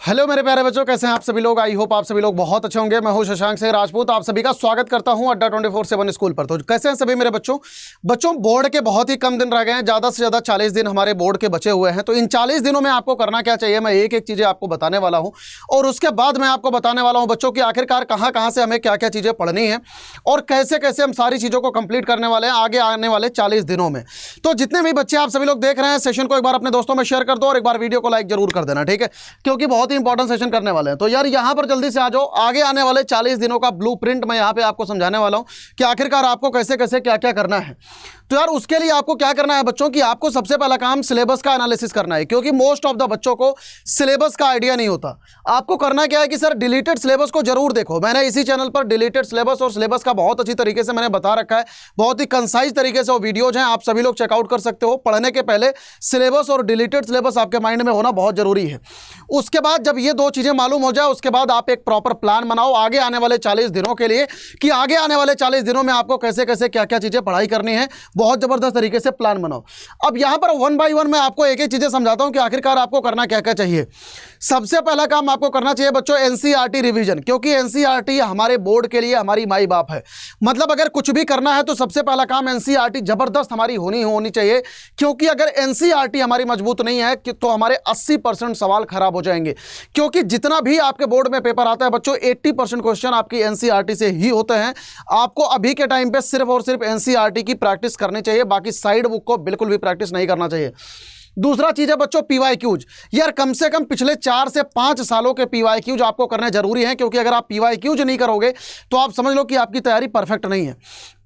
Hello मेरे प्यारे बच्चों, कैसे हैं आप सभी लोग। आई होप आप सभी लोग बहुत अच्छे होंगे। मैं हूं शशांक सिंह राजपूत, आप सभी का स्वागत करता हूं अड्डा 24/7 स्कूल पर। तो कैसे हैं सभी मेरे बच्चों बोर्ड के बहुत ही कम दिन रह गए हैं, ज़्यादा से ज़्यादा 40 दिन हमारे बोर्ड के बचे हुए हैं। तो इन 40 दिनों में आपको करना क्या चाहिए, मैं एक एक चीज़ें आपको बताने वाला हूँ और उसके बाद मैं आपको बताने वाला हूँ बच्चों की आखिरकार कहाँ कहाँ से हमें क्या क्या चीज़ें पढ़नी है और कैसे कैसे हम सारी चीज़ों को कंप्लीट करने वाले हैं आगे आने वाले 40 दिनों में। तो जितने भी बच्चे आप सभी लोग देख रहे हैं, सेशन को एक बार अपने दोस्तों में शेयर कर दो और एक बार वीडियो को लाइक जरूर कर देना, ठीक है, क्योंकि बहुत ही इंपॉर्टेंट सेशन करने वाले हैं। तो यार यहां पर जल्दी से आ जाओ, आगे आने वाले 40 दिनों का ब्लूप्रिंट मैं यहां पे आपको समझाने वाला हूं कि आखिरकार आपको कैसे कैसे क्या क्या करना है। तो यार उसके लिए आपको क्या करना है बच्चों कि आपको सबसे पहला काम सिलेबस का एनालिसिस करना है, क्योंकि मोस्ट ऑफ द बच्चों को सिलेबस का आइडिया नहीं होता। आपको करना क्या है कि सर डिलीटेड सिलेबस को जरूर देखो। मैंने इसी चैनल पर डिलीटेड सिलेबस और सिलेबस का बहुत अच्छी तरीके से मैंने बता रखा है, बहुत ही कंसाइज तरीके से वो वीडियोज हैं, आप सभी लोग चेकआउट कर सकते हो। पढ़ने के पहले सिलेबस और डिलीटेड सिलेबस आपके माइंड में होना बहुत जरूरी है। उसके बाद जब ये दो चीजें मालूम हो जाए, उसके बाद आप एक प्रॉपर प्लान बनाओ आगे आने वाले 40 दिनों के लिए कि आगे आने वाले 40 दिनों में आपको कैसे कैसे क्या क्या चीजें पढ़ाई करनी है। बहुत जबरदस्त तरीके से प्लान बनाओ। अब यहां पर वन बाय वन मैं आपको एक एक चीजें समझाता हूं कि आखिरकार आपको करना क्या क्या चाहिए। सबसे पहला काम आपको करना चाहिए बच्चों एनसीईआरटी रिवीजन, क्योंकि एनसीईआरटी हमारे बोर्ड के लिए हमारी माई बाप है। मतलब अगर कुछ भी करना है तो सबसे पहला काम एनसीईआरटी जबरदस्त हमारी होनी चाहिए, क्योंकि अगर एनसीईआरटी हमारी मजबूत नहीं है तो हमारे 80% सवाल खराब हो जाएंगे। क्योंकि जितना भी आपके बोर्ड में पेपर आता है बच्चों, 80% क्वेश्चन आपकी एनसीईआरटी से ही होते हैं। आपको अभी के टाइम पे सिर्फ और सिर्फ एनसीईआरटी की प्रैक्टिस करनी चाहिए, बाकी साइड बुक को बिल्कुल भी प्रैक्टिस नहीं करना चाहिए। दूसरा चीज है बच्चों पीवाईक्यूज। यार कम से कम पिछले 4 से 5 सालों के पीवाईक्यूज आपको करने जरूरी हैं, क्योंकि अगर आप पीवाईक्यूज नहीं करोगे तो आप समझ लो कि आपकी तैयारी परफेक्ट नहीं है।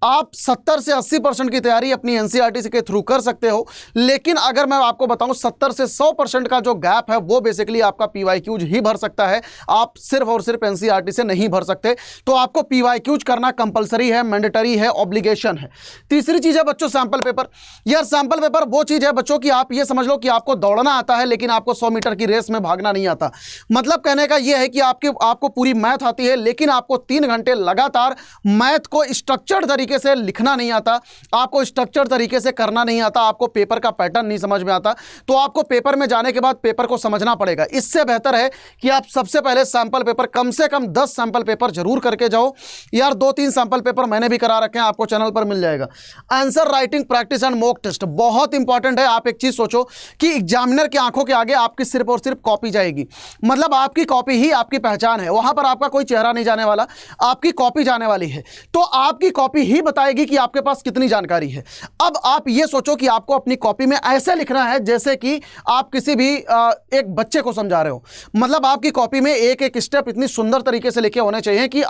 आप 70 से 80% की तैयारी अपनी एनसीईआरटी के थ्रू कर सकते हो, लेकिन अगर मैं आपको बताऊं 70 से 100% का जो गैप है वो बेसिकली आपका पीवाईक्यूज ही भर सकता है। आप सिर्फ और सिर्फ एनसीईआरटी से नहीं भर सकते। तो आपको पीवाईक्यूज करना कंपलसरी है, मैंडेटरी है, ऑब्लिगेशन है। तीसरी चीज है बच्चों सैंपल पेपर। यार सैंपल पेपर वो चीज है बच्चों की, आप ये समझ लो कि आपको दौड़ना आता है लेकिन आपको 100 मीटर की रेस में भागना नहीं आता। मतलब कहने का यह है कि आपको पूरी मैथ आती है, लेकिन आपको 3 घंटे लगातार मैथ को स्ट्रक्चर्ड तरीके से लिखना नहीं आता, आपको स्ट्रक्चर तरीके से करना नहीं आता, आपको पेपर का पैटर्न नहीं समझ में आता, तो आपको पेपर में जाने के बाद पेपर को समझना पड़ेगा। इससे बेहतर है कि आप सबसे पहले सैंपल पेपर कम से कम 10 सैंपल पेपर जरूर करके जाओ। यार 2-3 सैंपल पेपर मैंने भी करा रखे हैं, आपको चैनल पर मिल जाएगा। Answer writing practice and mock test बहुत इंपॉर्टेंट है। आप एक चीज सोचो कि एग्जामिनर की आंखों के आगे आपकी सिर्फ और सिर्फ कॉपी जाएगी, मतलब आपकी कॉपी ही आपकी पहचान है। वहां पर आपका कोई चेहरा नहीं जाने वाला, आपकी कॉपी जाने वाली है। तो आपकी कॉपी ही बताएगी कि आपके पास कितनी जानकारी है। अब आप ये सोचो कि आपको अपनी कॉपी में ऐसे लिखना है जैसे कि आप किसी भी एक बच्चे को समझा रहे हो। मतलब आपकी कॉपी में एक एक स्टेप इतनी सुंदर तरीके से लिखे होने चाहिए कि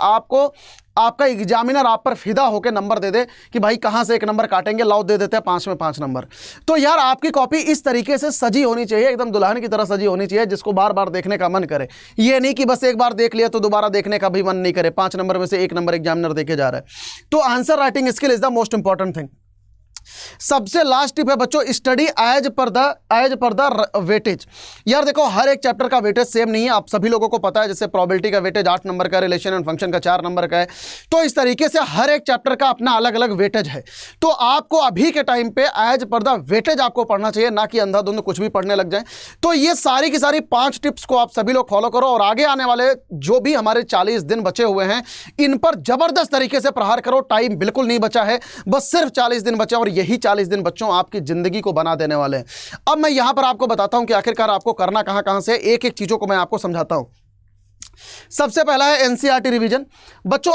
आपका एग्जामिनर आप पर फिदा होकर नंबर दे दे कि भाई कहां से एक नंबर काटेंगे, लाओ दे देते हैं 5 में 5 नंबर। तो यार आपकी कॉपी इस तरीके से सजी होनी चाहिए, एकदम दुल्हन की तरह सजी होनी चाहिए, जिसको बार बार देखने का मन करे। ये नहीं कि बस एक बार देख लिया तो दोबारा देखने का भी मन नहीं करे। 5 नंबर में से 1 नंबर एग्जामिनर देके जा रहा है। तो answer writing skill is the most important thing. सबसे लास्ट टिप है बच्चों study as per the weightage. यार देखो हर एक चैप्टर का वेटेज सेम नहीं है, आप सभी लोगों को पता है। जैसे प्रोबेबिलिटी का वेटेज 8 नंबर का, रिलेशन एंड फंक्शन का 4 नंबर का है। तो इस तरीके से हर एक चैप्टर का अपना अलग अलग वेटेज है। तो आपको अभी के टाइम पे एज पर द वेटेज आपको पढ़ना चाहिए, ना कि अंधाधुंध कुछ भी पढ़ने लग जाए। तो ये सारी की सारी 5 टिप्स को आप सभी लोग फॉलो करो और आगे आने वाले जो भी हमारे 40 दिन बचे हुए हैं इन पर जबरदस्त तरीके से प्रहार करो। टाइम बिल्कुल नहीं बचा है, बस सिर्फ 40 दिन बचे और यही 40 दिन बच्चों आपकी जिंदगी को बना देने वाले हैं। अब मैं यहां पर आपको बताता हूं कि आखिरकार आपको करना कहां से, एक एक चीजों को मैं आपको समझाता हूं। सबसे पहला है एनसीईआरटी रिवीजन। बच्चों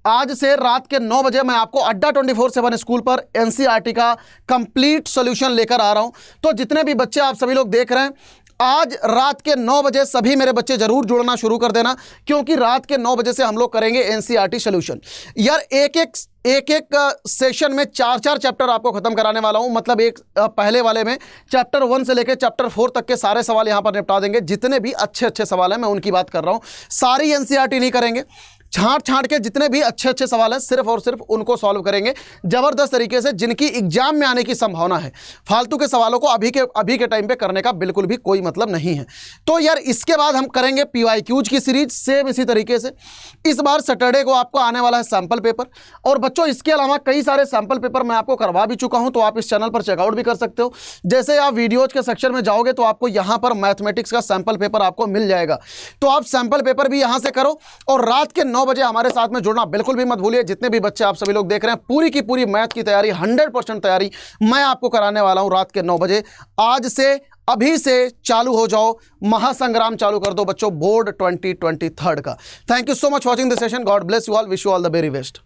आज से रात के 9 बजे मैं आपको अड्डा 24/7 स्कूल पर एनसीईआरटी का कंप्लीट सॉल्यूशन लेकर आ रहा हूं। तो जितने भी बच्चे आप सभी लोग देख रहे हैं, आज रात के 9 बजे सभी मेरे बच्चे जरूर जुड़ना शुरू कर देना, क्योंकि रात के 9 बजे से हम लोग करेंगे एनसीईआरटी सॉल्यूशन। यार एक एक सेशन में 4 चैप्टर आपको खत्म कराने वाला हूं। मतलब एक पहले वाले में चैप्टर 1 से लेकर चैप्टर 4 तक के सारे सवाल यहां पर निपटा देंगे। जितने भी अच्छे सवाल हैं मैं उनकी बात कर रहा हूं, सारी एनसीईआरटी नहीं करेंगे, छांट के जितने भी अच्छे सवाल हैं सिर्फ और सिर्फ उनको सॉल्व करेंगे जबरदस्त तरीके से, जिनकी एग्जाम में आने की संभावना है। फालतू के सवालों को अभी के टाइम पे करने का बिल्कुल भी कोई मतलब नहीं है। तो यार इसके बाद हम करेंगे पीवाईक्यूज की सीरीज सेम इसी तरीके से। इस बार सैटरडे को आपको आने वाला है सैंपल पेपर। और बच्चों इसके अलावा कई सारे सैंपल पेपर मैं आपको करवा भी चुका हूं, तो आप इस चैनल पर चेकआउट भी कर सकते हो। जैसे आप वीडियोज के सेक्शन में जाओगे तो आपको यहां पर मैथमेटिक्स का सैंपल पेपर आपको मिल जाएगा, तो आप सैंपल पेपर भी यहां से करो। और रात के 9 बजे हमारे साथ में जुड़ना बिल्कुल भी मत भूलिए। जितने भी बच्चे आप सभी लोग देख रहे हैं, पूरी की पूरी मैथ की तैयारी 100% तैयारी मैं आपको कराने वाला हूं रात के 9 बजे। आज से अभी से चालू हो जाओ, महासंग्राम चालू कर दो बच्चों बोर्ड 2023 का। Thank you so much watching this session. God bless you all, wish you all the very best.